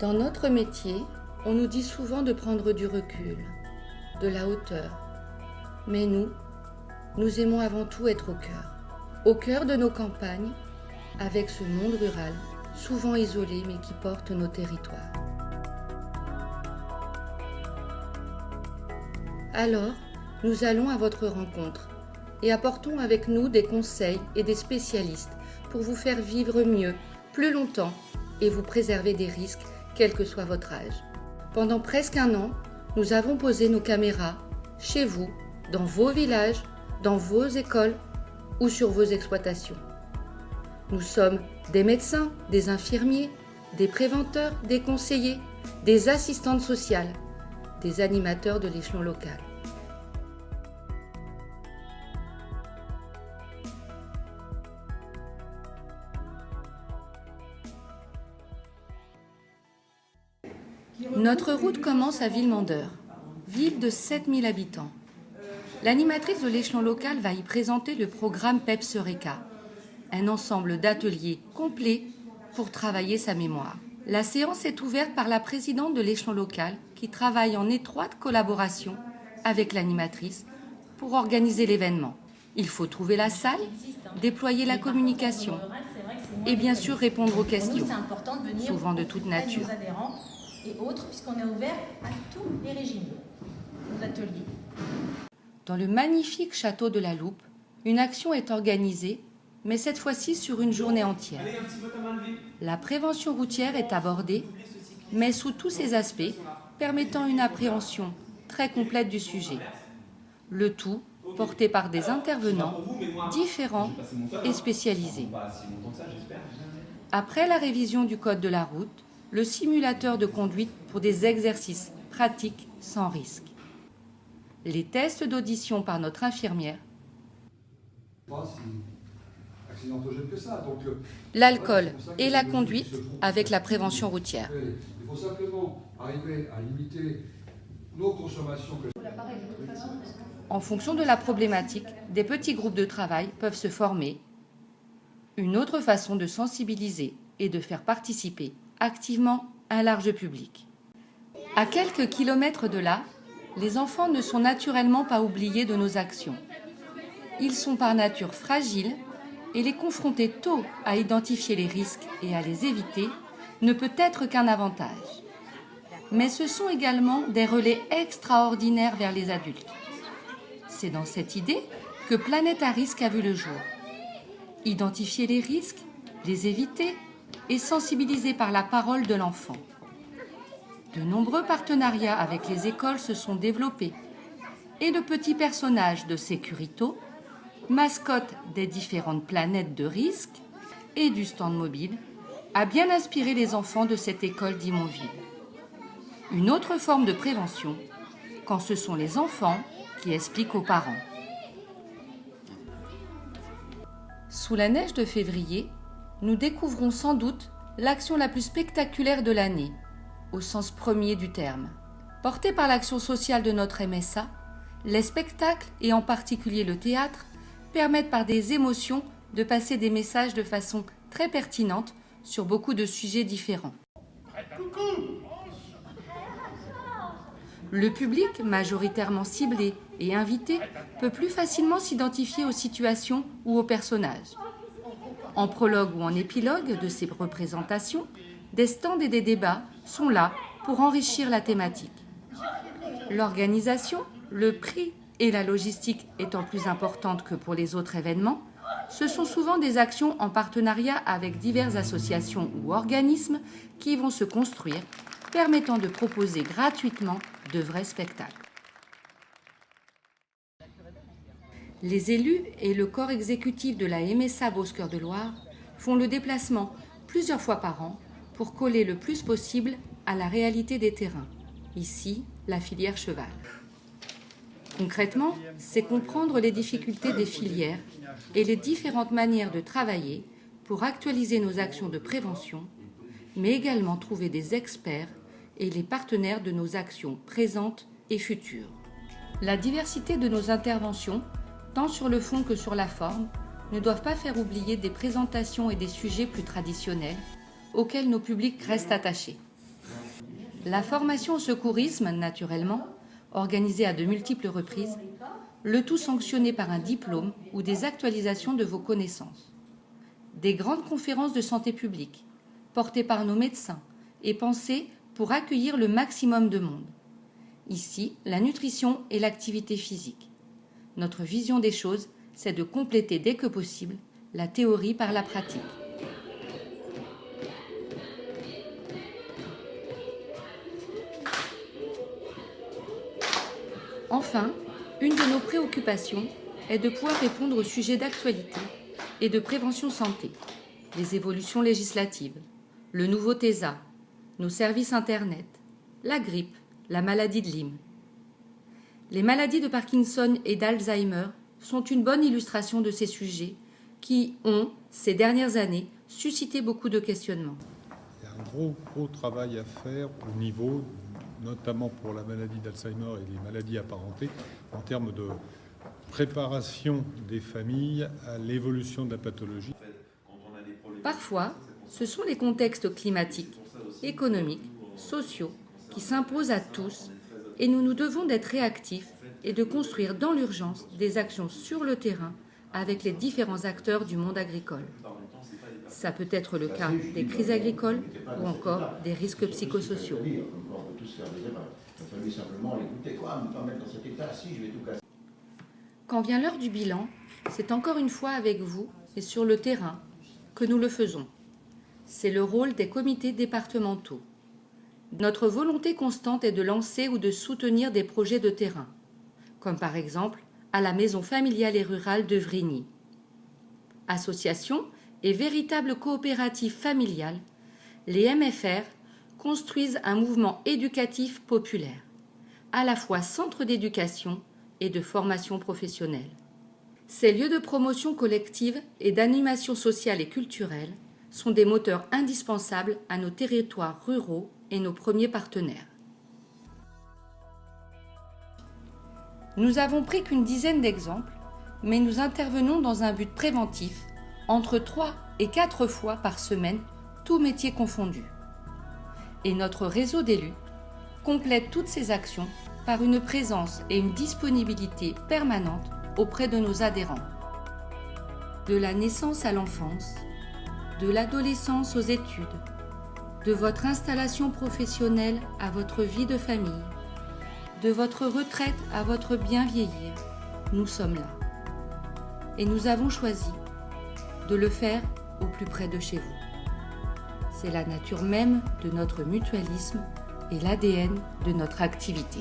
Dans notre métier, on nous dit souvent de prendre du recul, de la hauteur. Mais nous aimons avant tout être au cœur de nos campagnes, avec ce monde rural, souvent isolé mais qui porte nos territoires. Alors, nous allons à votre rencontre et apportons avec nous des conseils et des spécialistes pour vous faire vivre mieux, plus longtemps et vous préserver des risques, quel que soit votre âge. Pendant presque un an, nous avons posé nos caméras chez vous, dans vos villages, dans vos écoles ou sur vos exploitations. Nous sommes des médecins, des infirmiers, des préventeurs, des conseillers, des assistantes sociales, des animateurs de l'échelon local. Notre route commence à Villemandeur, ville de 7000 habitants. L'animatrice de l'échelon local va y présenter le programme PEPS-Eureka, un ensemble d'ateliers complets pour travailler sa mémoire. La séance est ouverte par la présidente de l'échelon local qui travaille en étroite collaboration avec l'animatrice pour organiser l'événement. Il faut trouver la salle, déployer la communication et bien sûr répondre aux questions, souvent de toute nature. Et autres, puisqu'on est ouvert à tous les régimes, aux ateliers. Dans le magnifique château de la Loupe, une action est organisée, mais cette fois-ci sur une journée entière. La prévention routière est abordée, mais sous tous ses aspects, permettant une appréhension très complète du sujet. Le tout porté par des intervenants différents et spécialisés. Après la révision du code de la route, le simulateur de conduite pour des exercices pratiques sans risque. Les tests d'audition par notre infirmière. L'alcool et la conduite avec la prévention routière. Il faut simplement arriver à limiter nos consommations. En fonction de la problématique, des petits groupes de travail peuvent se former. Une autre façon de sensibiliser et de faire participer activement un large public. À quelques kilomètres de là, les enfants ne sont naturellement pas oubliés de nos actions. Ils sont par nature fragiles et les confronter tôt à identifier les risques et à les éviter ne peut être qu'un avantage. Mais ce sont également des relais extraordinaires vers les adultes. C'est dans cette idée que Planète à risque a vu le jour. Identifier les risques, les éviter et sensibiliser par la parole de l'enfant. De nombreux partenariats avec les écoles se sont développés et le petit personnage de Sécurito, mascotte des différentes planètes de risque et du stand mobile, a bien inspiré les enfants de cette école d'Imonville. Une autre forme de prévention, quand ce sont les enfants qui expliquent aux parents. Sous la neige de février, nous découvrons sans doute l'action la plus spectaculaire de l'année, au sens premier du terme. Portés par l'action sociale de notre MSA, les spectacles, et en particulier le théâtre, permettent par des émotions de passer des messages de façon très pertinente sur beaucoup de sujets différents. Le public, majoritairement ciblé et invité, peut plus facilement s'identifier aux situations ou aux personnages. En prologue ou en épilogue de ces représentations, des stands et des débats sont là pour enrichir la thématique. L'organisation, le prix et la logistique étant plus importantes que pour les autres événements, ce sont souvent des actions en partenariat avec diverses associations ou organismes qui vont se construire, permettant de proposer gratuitement de vrais spectacles. Les élus et le corps exécutif de la MSA Beauce-Cœur de Loire font le déplacement plusieurs fois par an pour coller le plus possible à la réalité des terrains, ici la filière cheval. Concrètement, c'est comprendre les difficultés des filières et les différentes manières de travailler pour actualiser nos actions de prévention, mais également trouver des experts et les partenaires de nos actions présentes et futures. La diversité de nos interventions, tant sur le fond que sur la forme, ne doivent pas faire oublier des présentations et des sujets plus traditionnels auxquels nos publics restent attachés. La formation au secourisme, naturellement, organisée à de multiples reprises, le tout sanctionné par un diplôme ou des actualisations de vos connaissances. Des grandes conférences de santé publique, portées par nos médecins et pensées pour accueillir le maximum de monde. Ici, la nutrition et l'activité physique. Notre vision des choses, c'est de compléter dès que possible la théorie par la pratique. Enfin, une de nos préoccupations est de pouvoir répondre aux sujets d'actualité et de prévention santé, les évolutions législatives, le nouveau TESA, nos services Internet, la grippe, la maladie de Lyme. Les maladies de Parkinson et d'Alzheimer sont une bonne illustration de ces sujets qui ont, ces dernières années, suscité beaucoup de questionnements. Il y a un gros travail à faire au niveau, notamment pour la maladie d'Alzheimer et les maladies apparentées, en termes de préparation des familles à l'évolution de la pathologie. Parfois, ce sont les contextes climatiques, économiques, sociaux qui s'imposent à tous et nous devons d'être réactifs et de construire dans l'urgence des actions sur le terrain avec les différents acteurs du monde agricole. Ça peut être le cas des crises agricoles ou encore des risques psychosociaux. Quand vient l'heure du bilan, c'est encore une fois avec vous et sur le terrain que nous le faisons. C'est le rôle des comités départementaux. Notre volonté constante est de lancer ou de soutenir des projets de terrain, comme par exemple à la maison familiale et rurale de Vrigny. Association et véritable coopérative familiale, les MFR construisent un mouvement éducatif populaire, à la fois centre d'éducation et de formation professionnelle. Ces lieux de promotion collective et d'animation sociale et culturelle sont des moteurs indispensables à nos territoires ruraux et nos premiers partenaires. Nous avons pris qu'une dizaine d'exemples, mais nous intervenons dans un but préventif, entre 3 et 4 fois par semaine, tous métiers confondus. Et notre réseau d'élus complète toutes ces actions par une présence et une disponibilité permanente auprès de nos adhérents. De la naissance à l'enfance, de l'adolescence aux études, de votre installation professionnelle à votre vie de famille, de votre retraite à votre bien vieillir, nous sommes là. Et nous avons choisi de le faire au plus près de chez vous. C'est la nature même de notre mutualisme et l'ADN de notre activité.